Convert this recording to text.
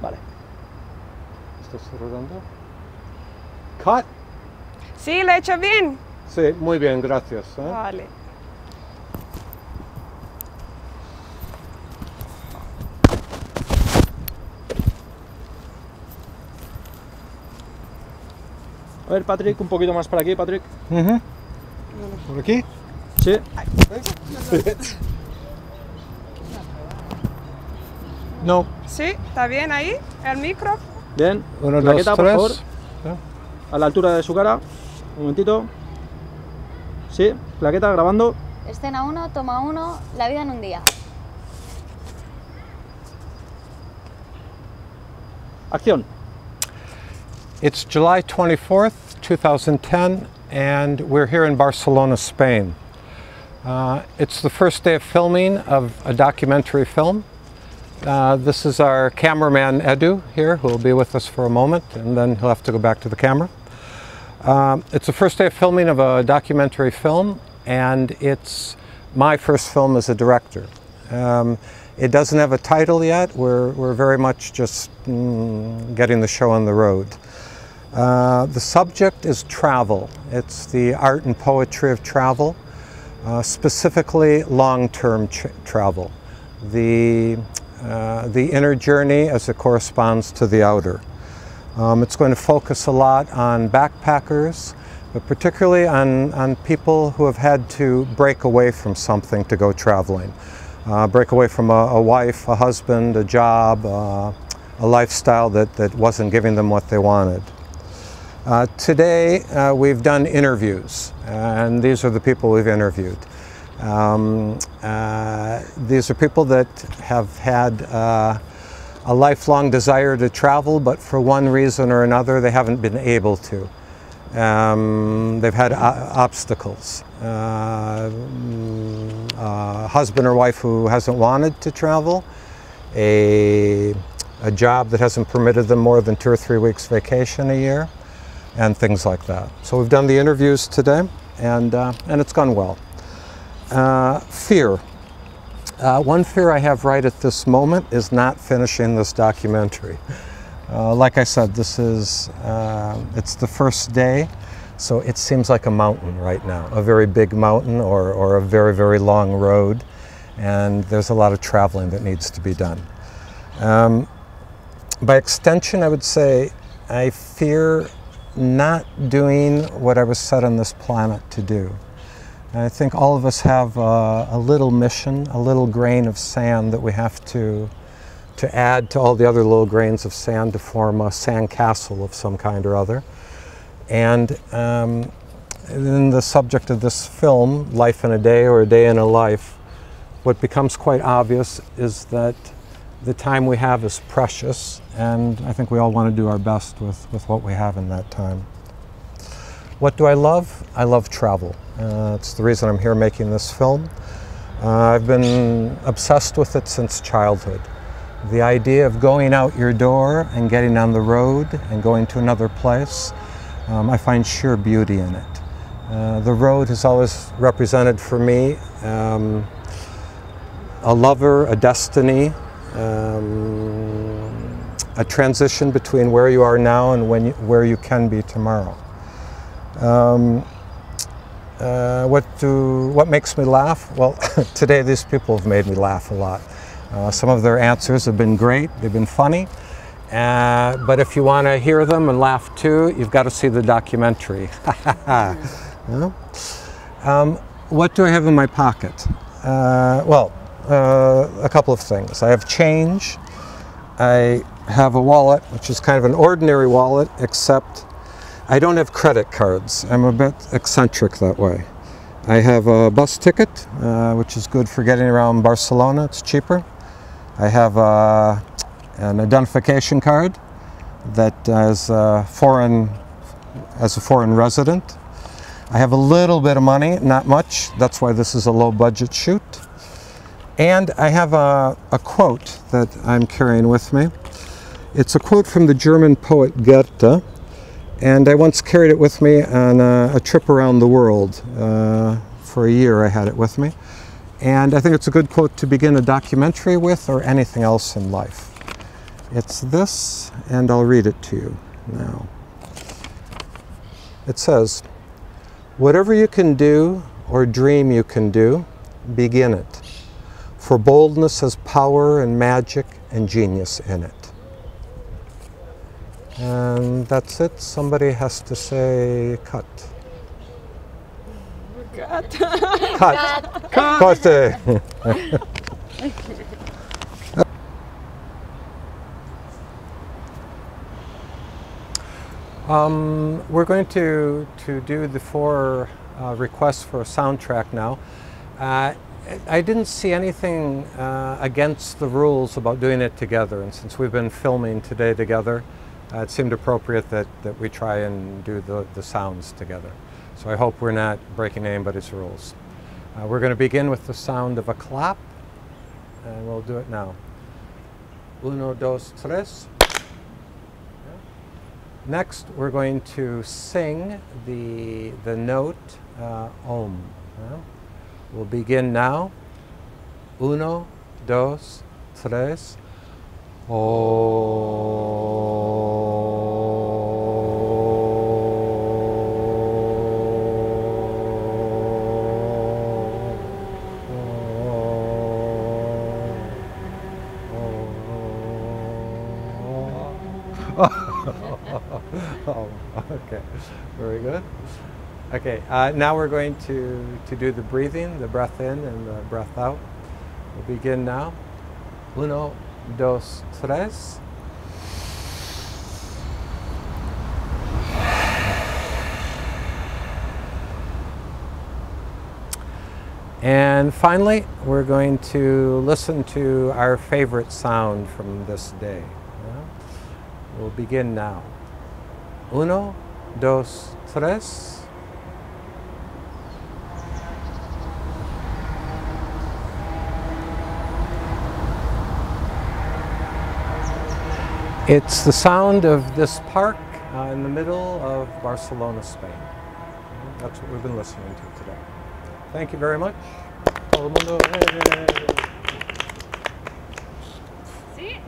Vale. ¿Estás rodando? Cut. Sí, lo he hecho bien. Sí, muy bien, gracias. Vale. A ver, Patrick, un poquito más para aquí, Patrick. ¿Por aquí? Sí. No. Sí, está bien ahí, el micro. Bien. Uno, Plaqueta, dos, por tres. favor. A la altura de su cara. Un momentito. Sí, plaqueta, grabando. Escena 1, toma 1, la vida en un día. Acción. It's July 24th, 2010, and we're here in Barcelona, Spain. It's the first day of filming of a documentary film. This is our cameraman Edu here, who will be with us for a moment, and then he'll have to go back to the camera. It's the first day of filming of a documentary film, and it's my first film as a director. It doesn't have a title yet. We're very much just getting the show on the road. The subject is travel. It's the art and poetry of travel, specifically long-term travel. The inner journey as it corresponds to the outer. It's going to focus a lot on backpackers, but particularly on people who have had to break away from something to go traveling. Break away from a wife, a husband, a job, a lifestyle that wasn't giving them what they wanted. Today we've done interviews, and these are the people we've interviewed. These are people that have had a lifelong desire to travel, but for one reason or another they haven't been able to. They've had obstacles. A husband or wife who hasn't wanted to travel, a job that hasn't permitted them more than 2 or 3 weeks vacation a year, and things like that. So we've done the interviews today, and it's gone well. Fear. One fear I have right at this moment is not finishing this documentary. Like I said, this is, it's the first day, so it seems like a mountain right now, a very big mountain or a very, very long road, and there's a lot of traveling that needs to be done. By extension, I would say I fear not doing what I was set on this planet to do. I think all of us have a little mission, a little grain of sand that we have to add to all the other little grains of sand to form a sand castle of some kind or other. And in the subject of this film, Life in a Day or A Day in a Life, what becomes quite obvious is that the time we have is precious, and I think we all want to do our best with what we have in that time. What do I love? I love travel. It's the reason I'm here making this film. I've been obsessed with it since childhood. The idea of going out your door and getting on the road and going to another place, I find sheer beauty in it. The road has always represented for me a lover, a destiny, a transition between where you are now and where you can be tomorrow. What makes me laugh? Well, today these people have made me laugh a lot. Some of their answers have been great, they've been funny, but if you want to hear them and laugh too, you've got to see the documentary. What do I have in my pocket? Well, a couple of things. I have change. I have a wallet, which is kind of an ordinary wallet, except I don't have credit cards. I'm a bit eccentric that way. I have a bus ticket, which is good for getting around Barcelona. It's cheaper. I have an identification card that as a foreign resident. I have a little bit of money, not much. That's why this is a low-budget shoot. And I have a quote that I'm carrying with me. It's a quote from the German poet Goethe, and I once carried it with me on a trip around the world. For a year I had it with me. And I think it's a good quote to begin a documentary with or anything else in life. It's this, and I'll read it to you now. It says, "Whatever you can do or dream you can do, begin it. For boldness has power and magic and genius in it." And that's it. Somebody has to say cut. Cut. Cut. Corte. We're going to do the four requests for a soundtrack now. I didn't see anything against the rules about doing it together, and since we've been filming today together, it seemed appropriate that we try and do the sounds together. So I hope we're not breaking anybody's rules. We're going to begin with the sound of a clap, and we'll do it now. Uno, dos, tres. Next, we're going to sing the note Om. We'll begin now. Uno, dos, tres. Oh, okay, very good. Okay, now we're going to do the breathing, the breath in and the breath out. We'll begin now. Uno, dos, tres. And finally, we're going to listen to our favorite sound from this day. We'll begin now. Uno, dos, tres. It's the sound of this park in the middle of Barcelona, Spain. That's what we've been listening to today. Thank you very much. Todo el mundo. Sí.